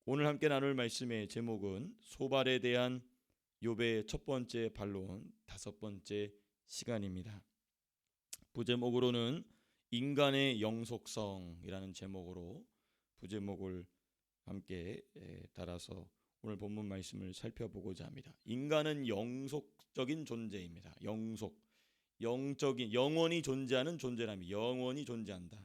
오늘 함께 나눌 말씀의 제목은 소발에 대한 욥의 첫 번째 반론, 다섯 번째 시간입니다. 부제목으로는 인간의 영속성이라는 제목으로 부제목을 함께 따라서 오늘 본문 말씀을 살펴보고자 합니다. 인간은 영속적인 존재입니다. 영적인 영원히 존재하는 존재랍니다. 영원히 존재한다.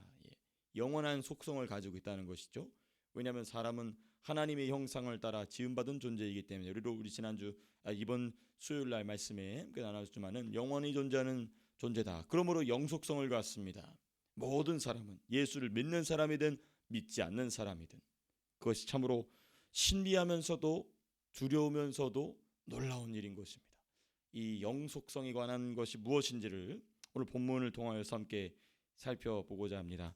영원한 속성을 가지고 있다는 것이죠. 왜냐하면 사람은 하나님의 형상을 따라 지음받은 존재이기 때문에 우리 지난주 이번 수요일 날 말씀에 함께 나눴지만은 영원히 존재하는 존재다. 그러므로 영속성을 갖습니다. 모든 사람은 예수를 믿는 사람이든 믿지 않는 사람이든 그것이 참으로 신비하면서도 두려우면서도 놀라운 일인 것입니다. 이 영속성에 관한 것이 무엇인지를 오늘 본문을 통하여서 함께 살펴보고자 합니다.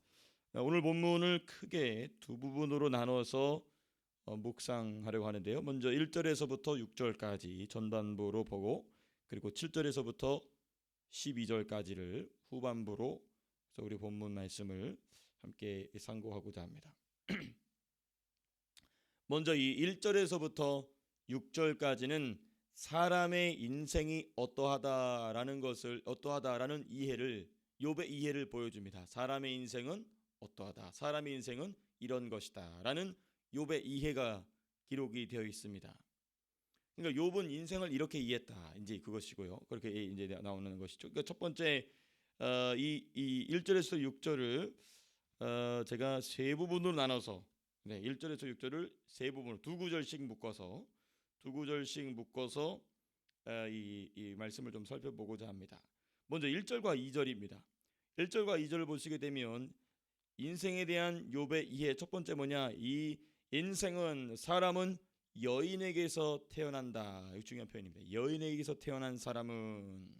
오늘 본문을 크게 두 부분으로 나눠서 묵상하려고 하는데요. 먼저 1절에서부터 6절까지 전반부로 보고 그리고 7절에서부터 12절까지를 후반부로 그래서 우리 본문 말씀을 함께 상고하고자 합니다. 먼저 이 1절에서부터 6절까지는 사람의 인생이 어떠하다라는 이해를 욥의 이해를 보여줍니다. 사람의 인생은 어떠하다. 사람의 인생은 이런 것이다라는 욥의 이해가 기록이 되어 있습니다. 그러니까 욥은 인생을 이렇게 이해했다. 이제 그것이고요. 그렇게 이제 나오는 것이죠. 그러니까 첫 번째 이 1절에서 6절을 제가 세 부분으로 나눠서 1절에서 6절을 세 부분으로 두 구절씩 묶어서 이 말씀을 좀 살펴보고자 합니다. 먼저 1절과 2절입니다. 1절과 2절을 보시게 되면 인생에 대한 욥의 이해 첫 번째 뭐냐? 이 인생은 사람은 여인에게서 태어난다. 이거 중요한 표현입니다. 여인에게서 태어난 사람은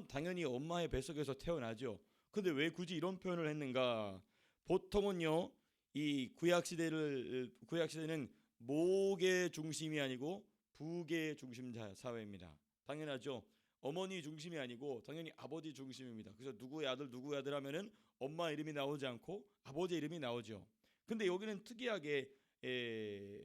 당연히 엄마의 뱃속에서 태어나죠. 근데 왜 굳이 이런 표현을 했는가? 보통은요, 이 구약 시대는 목의 중심이 아니고 부의 중심 사회입니다. 당연하죠. 어머니 중심이 아니고 당연히 아버지 중심입니다. 그래서 누구의 아들 하면은 엄마 이름이 나오지 않고 아버지 이름이 나오죠. 근데 여기는 특이하게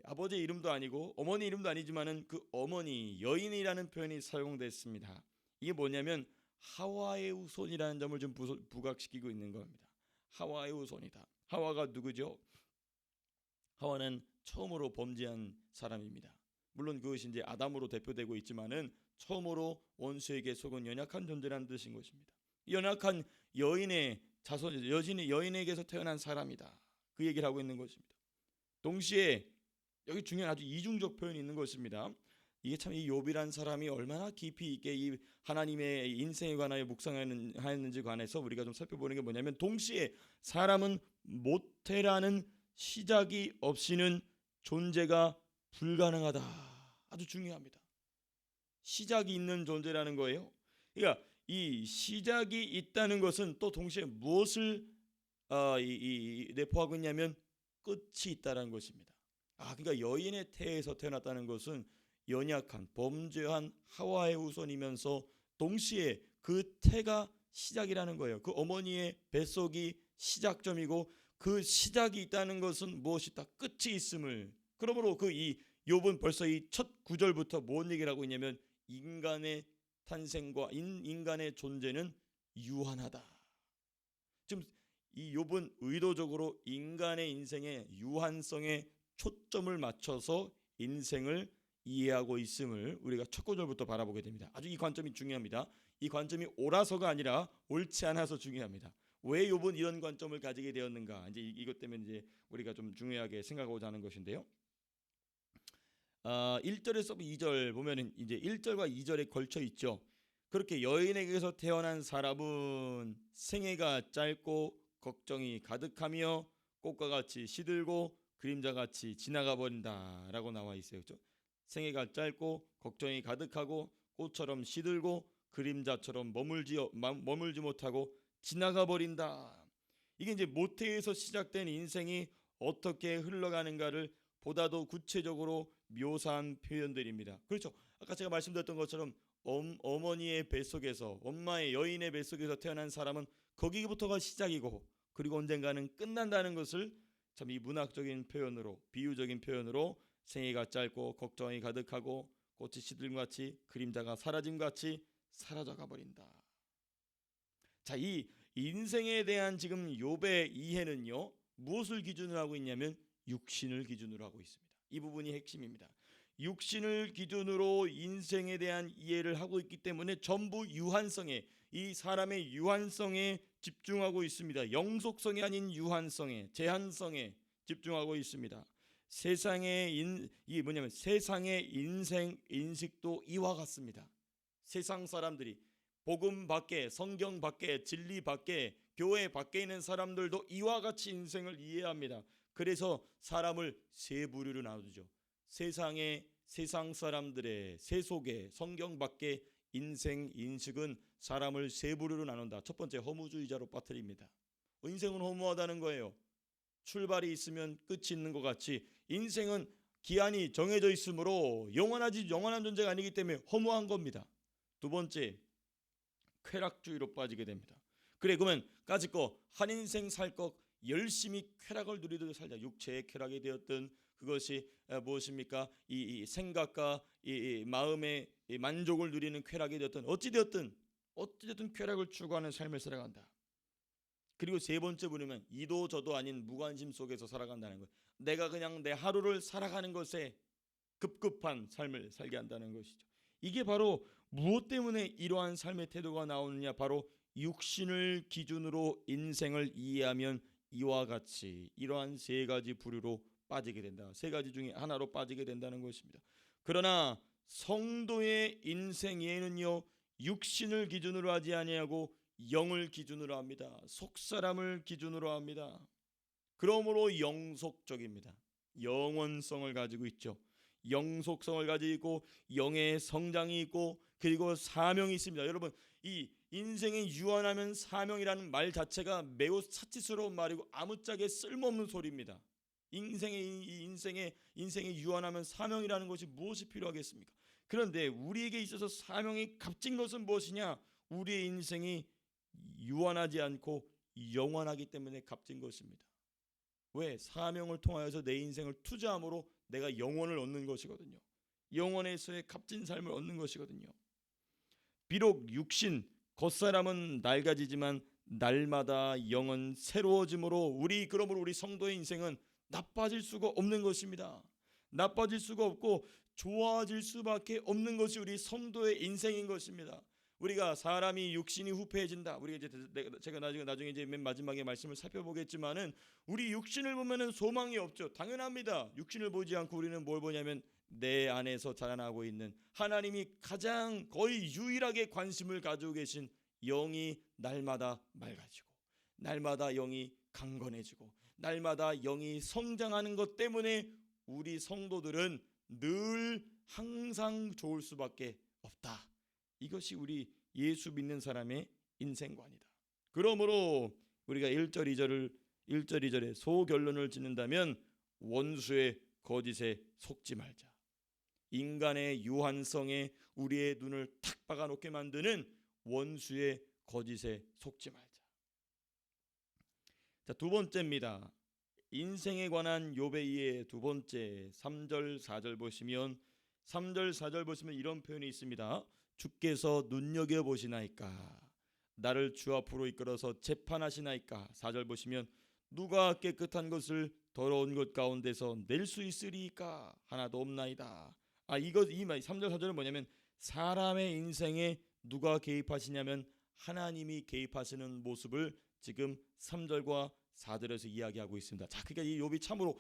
아버지 이름도 아니고 어머니 이름도 아니지만은 그 어머니 여인이라는 표현이 사용됐습니다. 이게 뭐냐면 하와의 후손이라는 점을 좀 부각시키고 있는 겁니다. 하와의 후손이다. 하와가 누구죠? 하와는 처음으로 범죄한 사람입니다. 물론 그것이 이제 아담으로 대표되고 있지만은 처음으로 원수에게 속은 연약한 존재라는 뜻인 것입니다. 연약한 여인의 자손, 여인에게서 태어난 사람이다. 그 얘기를 하고 있는 것입니다. 동시에 여기 중요한 아주 이중적 표현이 있는 것입니다. 이게 참 이 욥이란 사람이 얼마나 깊이 있게 이 하나님의 인생에 관하여 묵상하였는지 관해서 우리가 좀 살펴보는 게 뭐냐면 동시에 사람은 모태라는 시작이 없이는 존재가 불가능하다. 아주 중요합니다. 시작이 있는 존재라는 거예요. 그러니까 이 시작이 있다는 것은 또 동시에 무엇을 내포하고 있냐면 끝이 있다는 것입니다. 그러니까 여인의 태에서 태어났다는 것은 연약한 범죄한 하와의 후손이면서 동시에 그 태가 시작이라는 거예요. 그 어머니의 뱃속이 시작점이고 그 시작이 있다는 것은 무엇이다? 끝이 있음을. 그러므로 이 욥은 벌써 이 첫 구절부터 뭔 얘기를 하고 있냐면 인간의 탄생과 인간의 존재는 유한하다. 지금 이 욥은 의도적으로 인간의 인생의 유한성에 초점을 맞춰서 인생을 이해하고 있음을 우리가 첫 구절부터 바라보게 됩니다. 아주 이 관점이 중요합니다. 이 관점이 옳아서가 아니라 옳지 않아서 중요합니다. 왜 욥은 이런 관점을 가지게 되었는가? 이제 이것 때문에 이제 우리가 좀 중요하게 생각하고자 하는 것인데요. 1절에서 2절 보면은 이제 1절과 2절에 걸쳐 있죠. 그렇게 여인에게서 태어난 사람은 생애가 짧고 걱정이 가득하며 꽃과 같이 시들고 그림자같이 지나가 버린다라고 나와 있어요. 그렇죠? 생애가 짧고 걱정이 가득하고 꽃처럼 시들고 그림자처럼 머물지 못하고 지나가 버린다. 이게 이제 모태에서 시작된 인생이 어떻게 흘러가는가를 보다도 구체적으로 묘사한 표현들입니다. 그렇죠. 아까 제가 말씀드렸던 것처럼 어머니의 뱃속에서 엄마의 여인의 뱃속에서 태어난 사람은 거기부터가 시작이고 그리고 언젠가는 끝난다는 것을 참 이 문학적인 표현으로, 비유적인 표현으로 생애가 짧고 걱정이 가득하고 꽃이 시들같이 그림자가 사라짐같이 사라져가 버린다. 자, 이 인생에 대한 지금 욥의 이해는요, 무엇을 기준으로 하고 있냐면 육신을 기준으로 하고 있습니다. 이 부분이 핵심입니다. 육신을 기준으로 인생에 대한 이해를 하고 있기 때문에 전부 유한성에, 이 사람의 유한성에 집중하고 있습니다. 영속성이 아닌 유한성에, 제한성에 집중하고 있습니다. 세상의 인생 인식도 이와 같습니다. 세상 사람들이 복음 밖에, 성경 밖에, 진리 밖에, 교회 밖에 있는 사람들도 이와 같이 인생을 이해합니다. 그래서 사람을 세 부류로 나누죠. 세상 사람들의 세속의 성경 밖의 인생 인식은 사람을 세 부류로 나눈다. 첫 번째, 허무주의자로 빠뜨립니다. 인생은 허무하다는 거예요. 출발이 있으면 끝이 있는 것 같이 인생은 기한이 정해져 있으므로 영원한 존재가 아니기 때문에 허무한 겁니다. 두 번째, 쾌락주의로 빠지게 됩니다. 그래, 그러면 까짓 거 한 인생 살 것 열심히 쾌락을 누리듯 살자. 육체의 쾌락이 되었든 그것이 무엇입니까? 이 생각과 이 마음의 이 만족을 누리는 쾌락이 되었든 어찌되었든 쾌락을 추구하는 삶을 살아간다. 그리고 세 번째 부르면 이도 저도 아닌 무관심 속에서 살아간다는 것. 내가 그냥 내 하루를 살아가는 것에 급급한 삶을 살게 한다는 것이죠. 이게 바로 무엇 때문에 이러한 삶의 태도가 나오느냐? 바로 육신을 기준으로 인생을 이해하면 이와 같이 이러한 세 가지 부류로 빠지게 된다. 세 가지 중에 하나로 빠지게 된다는 것입니다. 그러나 성도의 인생 이해는요, 육신을 기준으로 하지 아니하고 영을 기준으로 합니다. 속사람을 기준으로 합니다. 그러므로 영속적입니다. 영원성을 가지고 있죠. 영속성을 가지고 있고 영의 성장이 있고 그리고 사명이 있습니다. 여러분, 이 인생의 유한하면 사명이라는 말 자체가 매우 사치스러운 말이고 아무짝에 쓸모없는 소리입니다. 인생의 유한하면 사명이라는 것이 무엇이 필요하겠습니까? 그런데 우리에게 있어서 사명이 값진 것은 무엇이냐? 우리의 인생이 유한하지 않고 영원하기 때문에 값진 것입니다. 왜? 사명을 통하여서 내 인생을 투자함으로 내가 영원을 얻는 것이거든요. 영원에서의 값진 삶을 얻는 것이거든요. 비록 육신 겉사람은 낡아지지만 날마다 영은 새로워짐으로 그러므로 우리 성도의 인생은 나빠질 수가 없는 것입니다. 나빠질 수가 없고 좋아질 수밖에 없는 것이 우리 성도의 인생인 것입니다. 우리가 사람이 육신이 후패해진다. 우리가 제가 나중에 이제 맨 마지막에 말씀을 살펴보겠지만은 우리 육신을 보면은 소망이 없죠. 당연합니다. 육신을 보지 않고 우리는 뭘 보냐면 내 안에서 자라나고 있는 하나님이 가장 거의 유일하게 관심을 가지고 계신 영이 날마다 맑아지고 날마다 영이 강건해지고 날마다 영이 성장하는 것 때문에 우리 성도들은 늘 항상 좋을 수밖에 없다. 이것이 우리 예수 믿는 사람의 인생관이다. 그러므로 우리가 1절 2절에 소결론을 짓는다면 원수의 거짓에 속지 말자. 인간의 유한성에 우리의 눈을 탁 박아놓게 만드는 원수의 거짓에 속지 말자. 자, 두 번째입니다. 인생에 관한 욥의 이해 두 번째 3절 4절 보시면 3절 4절 보시면 이런 표현이 있습니다. 주께서 눈여겨보시나이까? 나를 주 앞으로 이끌어서 재판하시나이까? 4절 보시면 누가 깨끗한 것을 더러운 것 가운데서 낼 수 있으리까? 하나도 없나이다. 이 3절 4절은 뭐냐면 사람의 인생에 누가 개입하시냐면 하나님이 개입하시는 모습을 지금 3절과 4절에서 이야기하고 있습니다. 자, 그러니까 이 욥이 참으로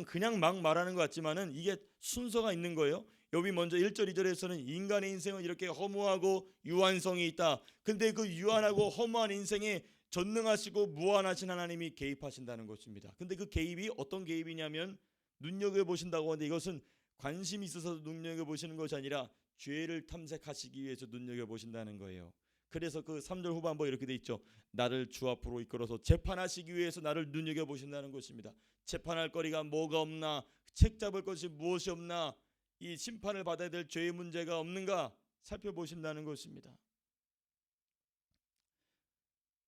그냥 막 말하는 것 같지만은 이게 순서가 있는 거예요. 욥이 먼저 1절 2절에서는 인간의 인생은 이렇게 허무하고 유한성이 있다. 근데 그 유한하고 허무한 인생에 전능하시고 무한하신 하나님이 개입하신다는 것입니다. 근데 그 개입이 어떤 개입이냐면 눈여겨보신다고 하는데 이것은 관심이 있어서 눈여겨보시는 것이 아니라 죄를 탐색하시기 위해서 눈여겨보신다는 거예요. 그래서 그 3절 후반부에 이렇게 돼 있죠. 나를 주 앞으로 이끌어서 재판하시기 위해서 나를 눈여겨보신다는 것입니다. 재판할 거리가 뭐가 없나? 책 잡을 것이 무엇이 없나? 이 심판을 받아야 될 죄의 문제가 없는가? 살펴보신다는 것입니다.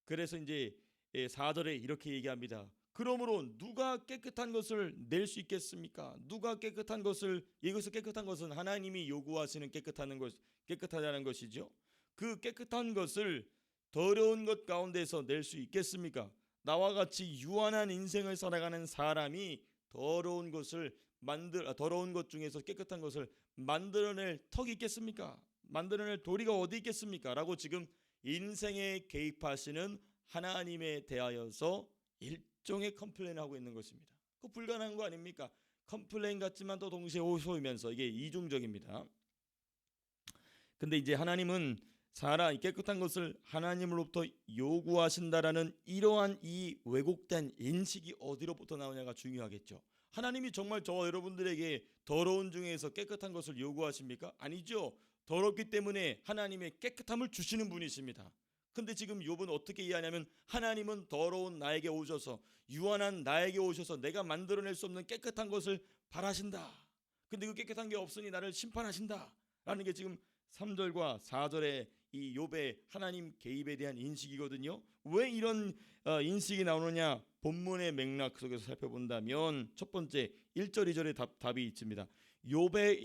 그래서 이제 4절에 이렇게 얘기합니다. 그러므로 누가 깨끗한 것을 낼 수 있겠습니까? 누가 깨끗한 것을, 여기서 깨끗한 것은 하나님이 요구하시는 깨끗하다는 것이죠. 그 깨끗한 것을 더러운 것 가운데서 낼 수 있겠습니까? 나와 같이 유한한 인생을 살아가는 사람이 더러운 것 중에서 깨끗한 것을 만들어낼 턱이 있겠습니까? 만들어낼 도리가 어디 있겠습니까? 라고 지금 인생에 개입하시는 하나님에 대하여서 일종의 컴플레인을 하고 있는 것입니다. 그 불가능한 거 아닙니까? 컴플레인 같지만 또 동시에 호소이면서 이게 이중적입니다. 근데 이제 하나님은 사람 깨끗한 것을 하나님으로부터 요구하신다라는 이러한 이 왜곡된 인식이 어디로부터 나오냐가 중요하겠죠. 하나님이 정말 저와 여러분들에게 더러운 중에서 깨끗한 것을 요구하십니까? 아니죠. 더럽기 때문에 하나님의 깨끗함을 주시는 분이십니다. 근데 지금 욥은 어떻게 이해하냐면 하나님은 더러운 나에게 오셔서, 유한한 나에게 오셔서 내가 만들어낼 수 없는 깨끗한 것을 바라신다. 근데 그 깨끗한 게 없으니 나를 심판하신다 라는 게 지금 3절과 4절의 이 욥의 하나님 개입에 대한 인식이거든요. 왜 이런 인식이 나오느냐? 본문의 맥락 속에서 살펴본다면 첫 번째 1절 2절의 답이 있습니다. 욥의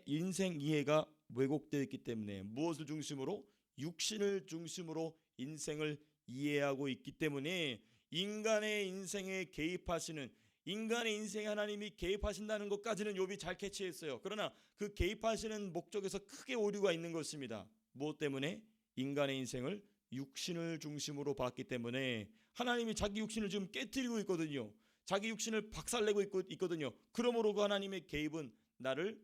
인생 이해가 왜곡되어 있기 때문에, 무엇을 중심으로? 육신을 중심으로 인생을 이해하고 있기 때문에 인간의 인생에 개입하시는, 인간의 인생에 하나님이 개입하신다는 것까지는 욥이 잘 캐치했어요. 그러나 그 개입하시는 목적에서 크게 오류가 있는 것입니다. 무엇 때문에? 인간의 인생을 육신을 중심으로 봤기 때문에 하나님이 자기 육신을 지금 깨트리고 있거든요. 자기 육신을 박살내고 있거든요. 그러므로 그 하나님의 개입은 나를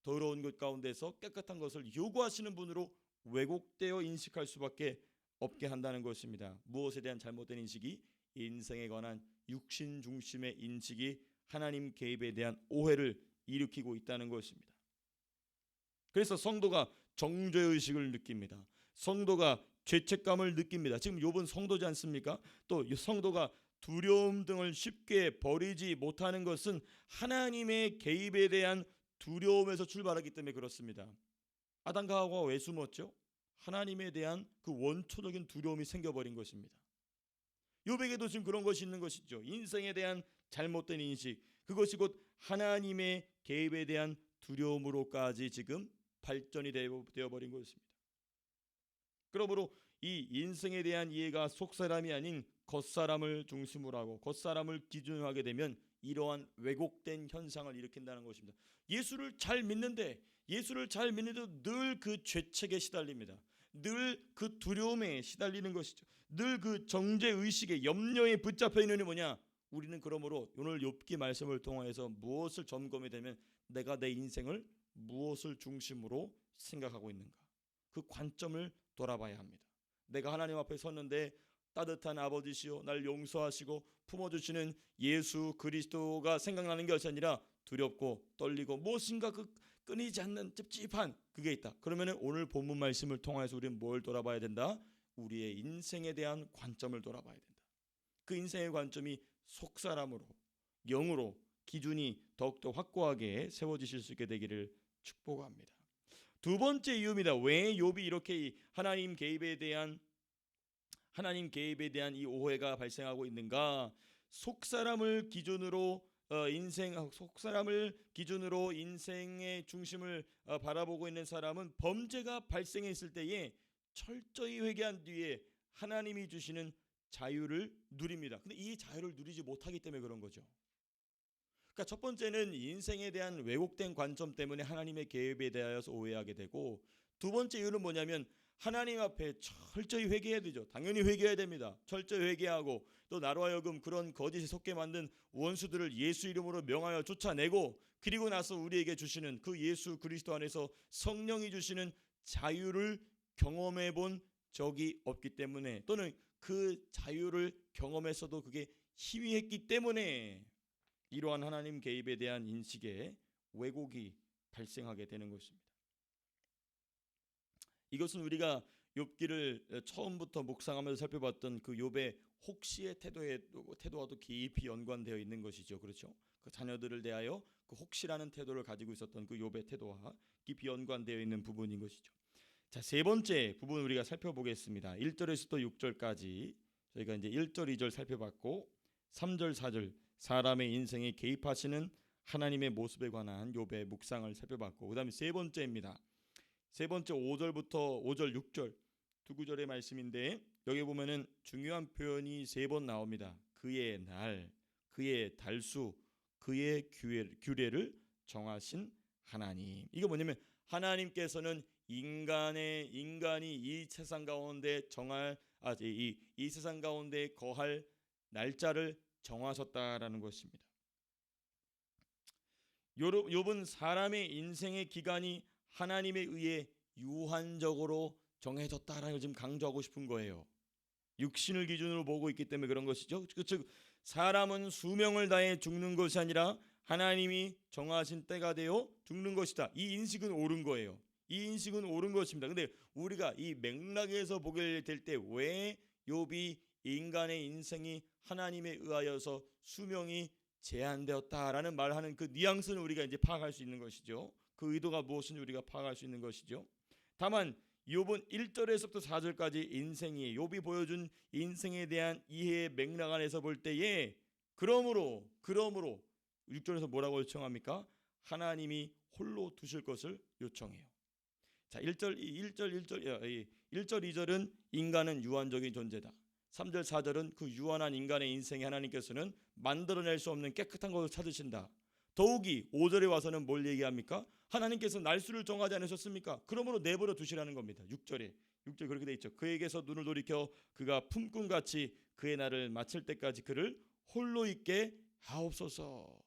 더러운 것 가운데서 깨끗한 것을 요구하시는 분으로 왜곡되어 인식할 수밖에 없게 한다는 것입니다. 무엇에 대한 잘못된 인식이? 인생에 관한 육신 중심의 인식이 하나님 개입에 대한 오해를 일으키고 있다는 것입니다. 그래서 성도가 정죄의식을 느낍니다. 성도가 죄책감을 느낍니다. 지금 욥은 성도지 않습니까? 또 성도가 두려움 등을 쉽게 버리지 못하는 것은 하나님의 개입에 대한 두려움에서 출발하기 때문에 그렇습니다. 아담과 하와가 왜 숨었죠? 하나님에 대한 그 원초적인 두려움이 생겨버린 것입니다. 욥에게도 지금 그런 것이 있는 것이죠. 인생에 대한 잘못된 인식, 그것이 곧 하나님의 개입에 대한 두려움으로까지 지금 발전이 되어버린 것입니다. 그러므로 이 인생에 대한 이해가 속사람이 아닌 겉사람을 중심으로 하고 겉사람을 기준으로 하게 되면 이러한 왜곡된 현상을 일으킨다는 것입니다. 예수를 잘 믿는데도 늘 그 죄책에 시달립니다. 늘 그 두려움에 시달리는 것이죠. 늘 그 정죄의식에, 염려에 붙잡혀 있는 게 뭐냐? 우리는 그러므로 오늘 욥기 말씀을 통해서 무엇을 점검해 되면 내가 내 인생을 무엇을 중심으로 생각하고 있는가? 그 관점을 돌아봐야 합니다. 내가 하나님 앞에 섰는데 따뜻한 아버지시오, 날 용서하시고 품어주시는 예수 그리스도가 생각나는 것이 아니라 두렵고 떨리고 무엇인가 그 끊이지 않는 찝찝한 그게 있다. 그러면 오늘 본문 말씀을 통해서 우리는 뭘 돌아봐야 된다? 우리의 인생에 대한 관점을 돌아봐야 된다. 그 인생의 관점이 속사람으로, 영으로 기준이 더욱더 확고하게 세워지실 수 있게 되기를 축복합니다. 두 번째 이유입니다. 왜 욥이 이렇게 하나님 개입에 대한 이 오해가 발생하고 있는가? 속사람을 기준으로 인생의 중심을 바라보고 있는 사람은 범죄가 발생했을 때에 철저히 회개한 뒤에 하나님이 주시는 자유를 누립니다. 근데 이 자유를 누리지 못하기 때문에 그런 거죠. 그러니까 첫 번째는 인생에 대한 왜곡된 관점 때문에 하나님의 개입에 대하여서 오해하게 되고, 두 번째 이유는 뭐냐면 하나님 앞에 철저히 회개해야 되죠. 당연히 회개해야 됩니다. 철저히 회개하고 또 나로 하여금 그런 거짓에 속게 만든 원수들을 예수 이름으로 명하여 쫓아내고, 그리고 나서 우리에게 주시는 그 예수 그리스도 안에서 성령이 주시는 자유를 경험해 본 적이 없기 때문에, 또는 그 자유를 경험했어도 그게 희미했기 때문에 이러한 하나님 개입에 대한 인식에 왜곡이 발생하게 되는 것입니다. 이것은 우리가 욥기를 처음부터 묵상하면서 살펴봤던 그 욥의 혹시의 태도와도 깊이 연관되어 있는 것이죠. 그렇죠? 그 자녀들을 대하여 그 혹시라는 태도를 가지고 있었던 그 욥의 태도와 깊이 연관되어 있는 부분인 것이죠. 자, 세 번째 부분 우리가 살펴보겠습니다. 1절에서 또 6절까지 저희가 이제 1절, 2절 살펴봤고 3절 4절 사람의 인생에 개입하시는 하나님의 모습에 관한 욥의 묵상을 살펴봤고, 그다음에 세 번째입니다. 세 번째 5절부터 5절 6절 두 구절의 말씀인데, 여기 보면은 중요한 표현이 세 번 나옵니다. 그의 날, 그의 달수, 그의 규례를 정하신 하나님. 이게 뭐냐면 하나님께서는 인간이 이 세상 가운데 이 세상 가운데 거할 날짜를 정하셨다라는 것입니다. 욥은 사람의 인생의 기간이 하나님에 의해 유한적으로 정해졌다라는 걸 지금 강조하고 싶은 거예요. 육신을 기준으로 보고 있기 때문에 그런 것이죠. 즉 사람은 수명을 다해 죽는 것이 아니라 하나님이 정하신 때가 되어 죽는 것이다. 이 인식은 옳은 거예요. 이 인식은 옳은 것입니다. 근데 우리가 이 맥락에서 보게 될 때 왜 욥이 인간의 인생이 하나님에 의하여서 수명이 제한되었다라는 말하는 그 뉘앙스는 우리가 이제 파악할 수 있는 것이죠. 그 의도가 무엇인지 우리가 파악할 수 있는 것이죠. 다만 욥은 1절에서부터 4절까지 인생이 욥이 보여준 인생에 대한 이해의 맥락 안에서 볼 때에 그러므로 6절에서 뭐라고 요청합니까? 하나님이 홀로 두실 것을 요청해요. 자, 1절 2절은 인간은 유한적인 존재다. 3절 4절은 그 유한한 인간의 인생에 하나님께서는 만들어낼 수 없는 깨끗한 것을 찾으신다. 더욱이 5절에 와서는 뭘 얘기합니까? 하나님께서 날수를 정하지 않으셨습니까? 그러므로 내버려 두시라는 겁니다. 6절 그렇게 돼 있죠. 그에게서 눈을 돌이켜 그가 품꾼같이 그의 날을 마칠 때까지 그를 홀로 있게 하옵소서.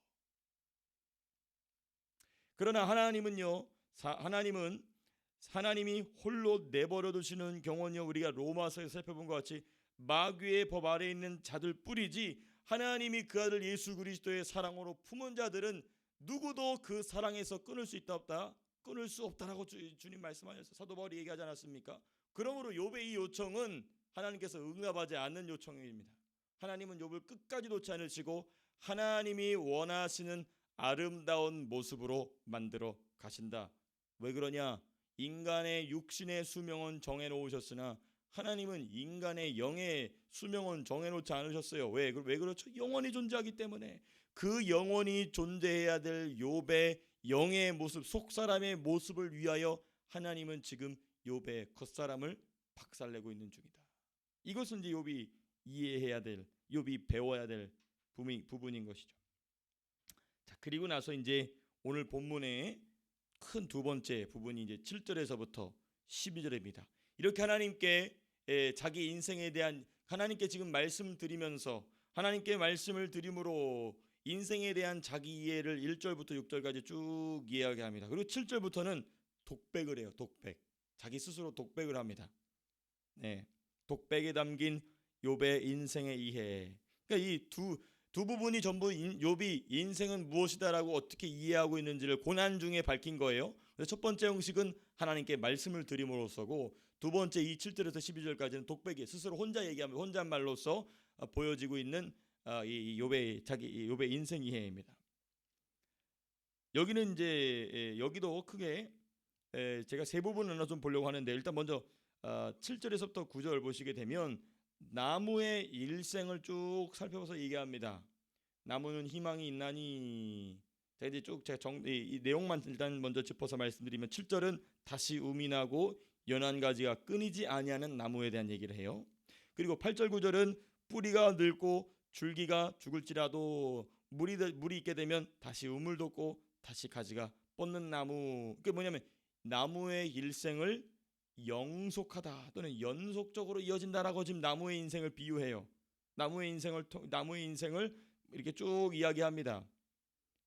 그러나 하나님이 홀로 내버려 두시는 경우는요, 우리가 로마서에서 살펴본 것 같이 마귀의 법 아래에 있는 자들 뿐이지, 하나님이 그 아들 예수 그리스도의 사랑으로 품은 자들은 누구도 그 사랑에서 끊을 수 있다 없다? 끊을 수 없다라고 주님 말씀하셨어요. 사도 바울이 얘기하지 않았습니까? 그러므로 욥의 이 요청은 하나님께서 응답하지 않는 요청입니다. 하나님은 욥을 끝까지 놓지 않으시고 하나님이 원하시는 아름다운 모습으로 만들어 가신다. 왜 그러냐? 인간의 육신의 수명은 정해놓으셨으나 하나님은 인간의 영의 수명은 정해놓지 않으셨어요. 왜 그렇죠? 영원히 존재하기 때문에. 그 영원히 존재해야 될 욥의 영의 모습, 속사람의 모습을 위하여 하나님은 지금 욥의 겉사람을 박살내고 있는 중이다. 이것은 이제 욥이 이해해야 될, 욥이 배워야 될 부분인 것이죠. 자, 그리고 나서 이제 오늘 본문의 큰 두 번째 부분이 이제 7절에서부터 12절입니다. 이렇게 하나님께 자기 인생에 대한, 하나님께 지금 말씀드리면서 하나님께 말씀을 드림으로 인생에 대한 자기 이해를 1절부터 6절까지 쭉 이야기합니다. 그리고 7절부터는 독백을 해요. 독백. 자기 스스로 독백을 합니다. 네, 독백에 담긴 욥의 인생의 이해. 그러니까 이 두 부분이 전부 욥이 인생은 무엇이다라고 어떻게 이해하고 있는지를 고난 중에 밝힌 거예요. 그래서 첫 번째 형식은 하나님께 말씀을 드림으로써고, 두 번째 이 7절에서 12절까지는 독백이 스스로 혼자 얘기하면 혼잣말로서 보여지고 있는 이 욥의 인생 이해입니다. 여기는 이제 여기도 크게 제가 세 부분을 나눠 좀 보려고 하는데, 일단 먼저 7절에서부터 9절 보시게 되면 나무의 일생을 쭉 살펴봐서 얘기합니다. 나무는 희망이 있나니. 자, 이제 쭉 제가 이 내용만 일단 먼저 짚어서 말씀드리면, 7절은 다시 음이 나고 연한 가지가 끊이지 아니하는 나무에 대한 얘기를 해요. 그리고 8절 9절은 뿌리가 늙고 줄기가 죽을지라도 물이 있게 되면 다시 음을 돋고 다시 가지가 뻗는 나무. 그게 뭐냐면 나무의 일생을 영속하다 또는 연속적으로 이어진다라고 지금 나무의 인생을 비유해요. 나무의 인생을 이렇게 쭉 이야기합니다.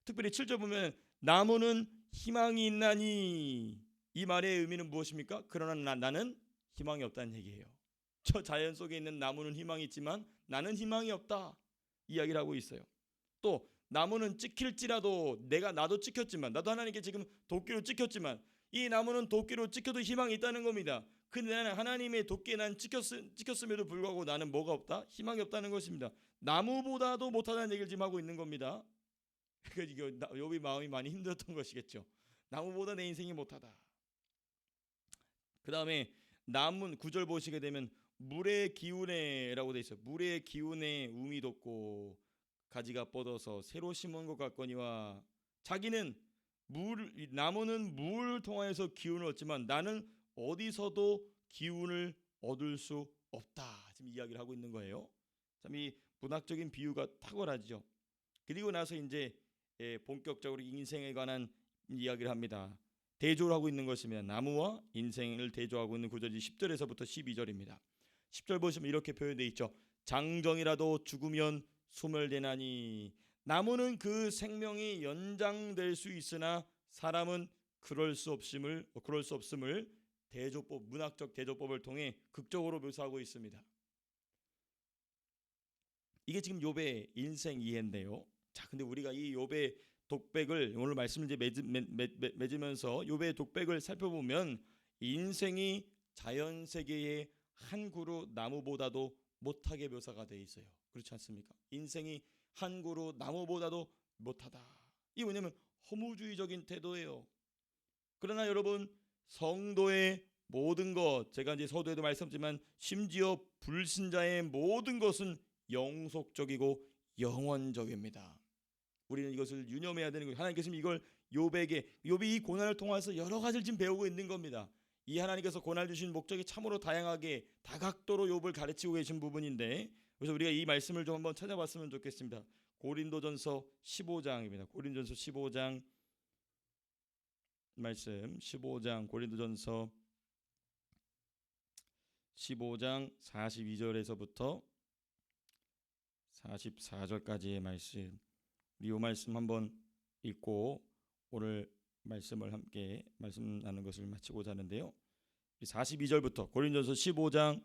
특별히 7절 보면 나무는 희망이 있나니, 이 말의 의미는 무엇입니까? 그러나 나는 희망이 없다는 얘기예요. 저 자연 속에 있는 나무는 희망이 있지만 나는 희망이 없다 이야기를 하고 있어요. 또 나무는 찍힐지라도, 나도 찍혔지만, 나도 하나님께 지금 도끼로 찍혔지만 이 나무는 도끼로 찍혀도 희망이 있다는 겁니다. 근데 나는 하나님의 도끼에 난 찍혔음에도 불구하고 나는 뭐가 없다? 희망이 없다는 것입니다. 나무보다도 못하다는 얘기를 지금 하고 있는 겁니다. 그러니까 욥이 마음이 많이 힘들었던 것이겠죠. 나무보다 내 인생이 못하다. 그 다음에 나무 9절 보시게 되면 물의 기운에라고 돼 있어요. 물의 기운에 음이 돋고, 가지가 뻗어서 새로 심은 것 같거니와 자기는 나무는 물을 통하여서 기운을 얻지만 나는 어디서도 기운을 얻을 수 없다. 지금 이야기를 하고 있는 거예요. 참 이 문학적인 비유가 탁월하죠. 그리고 나서 이제 본격적으로 인생에 관한 이야기를 합니다. 대조를 하고 있는 것입니다. 나무와 인생을 대조하고 있는 구절이 10절에서부터 12절입니다. 10절 보시면 이렇게 표현되어 있죠. 장정이라도 죽으면 소멸되나니. 나무는 그 생명이 연장될 수 있으나 사람은 그럴 수 없음을 대조법, 문학적 대조법을 통해 극적으로 묘사하고 있습니다. 이게 지금 욥의 인생 이해인데요. 자, 근데 우리가 이 욥의 독백을 오늘 말씀을 이제 맺으면서 욥의 독백을 살펴보면 인생이 자연 세계의 한 그루 나무보다도 못하게 묘사가 되어 있어요. 그렇지 않습니까? 인생이 한 그루 나무보다도 못하다. 이게 뭐냐면 허무주의적인 태도예요. 그러나 여러분, 성도의 모든 것, 제가 이제 서두에도 말씀드렸지만 심지어 불신자의 모든 것은 영속적이고 영원적입니다. 우리는 이것을 유념해야 되는 거예요. 하나님께서 이걸 욥이 이 고난을 통해서 여러 가지를 지금 배우고 있는 겁니다. 이 하나님께서 고난을 주신 목적이 참으로 다양하게 다각도로 욥을 가르치고 계신 부분인데, 그래서 우리가 이 말씀을 좀 한번 찾아봤으면 좋겠습니다. 고린도전서 15장입니다. 고린도전서 15장 말씀, 15장 고린도전서 15장 42절에서부터 44절까지의 말씀, 이 말씀 한번 읽고 오늘 말씀을 함께 말씀 나누는 것을 마치고자 하는데요. 42절부터 고린도전서 15장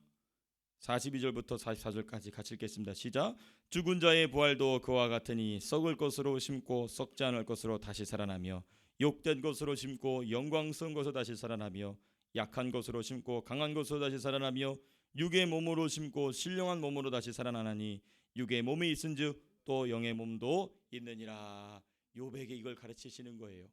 42절부터 44절까지 같이 읽겠습니다. 시작. 죽은 자의 부활도 그와 같으니 썩을 것으로 심고 썩지 않을 것으로 다시 살아나며 욕된 것으로 심고 영광스러운 것으로 다시 살아나며 약한 것으로 심고 강한 것으로 다시 살아나며 육의 몸으로 심고 신령한 몸으로 다시 살아나나니 육의 몸이 있은즉 또 영의 몸도 있느니라. 욥에게 이걸 가르치시는 거예요.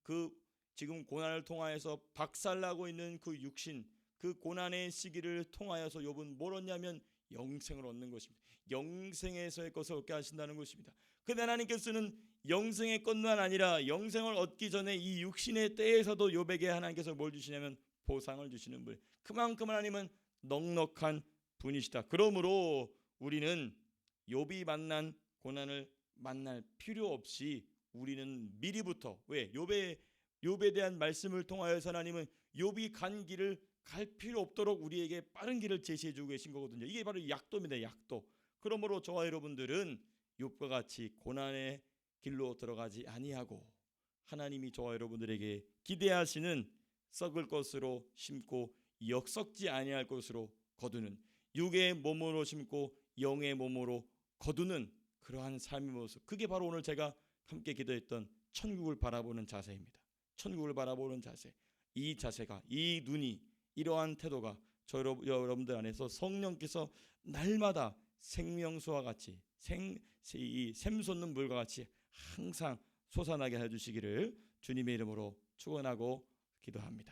그 지금 고난을 통하여서 박살나고 있는 그 육신, 그 고난의 시기를 통하여서 욥은 뭘 얻냐면 영생을 얻는 것입니다. 영생에서의 것을 얻게 하신다는 것입니다. 근데 하나님께서는 영생의 것만 아니라 영생을 얻기 전에 이 육신의 때에서도 욥에게 하나님께서 뭘 주시냐면 보상을 주시는 분. 그만큼 하나님은 넉넉한 분이시다. 그러므로 우리는 욥이 만난 고난을 만날 필요 없이 우리는 미리부터 욥에 대한 말씀을 통하여서 하나님은 욥이 간 길을 갈 필요 없도록 우리에게 빠른 길을 제시해 주고 계신 거거든요. 이게 바로 약도입니다. 약도. 그러므로 저와 여러분들은 욥과 같이 고난의 길로 들어가지 아니하고 하나님이 저와 여러분들에게 기대하시는 썩을 것으로 심고 역썩지 아니할 것으로 거두는, 육의 몸으로 심고 영의 몸으로 거두는 그러한 삶의 모습, 그게 바로 오늘 제가 함께 기도했던 천국을 바라보는 자세입니다. 천국을 바라보는 자세, 이 자세가, 이 눈이, 이러한 태도가 저 여러분들 안에서 성령께서 날마다 생명수와 같이 이 샘솟는 물과 같이 항상 솟아나게 해주시기를 주님의 이름으로 축원하고 기도합니다.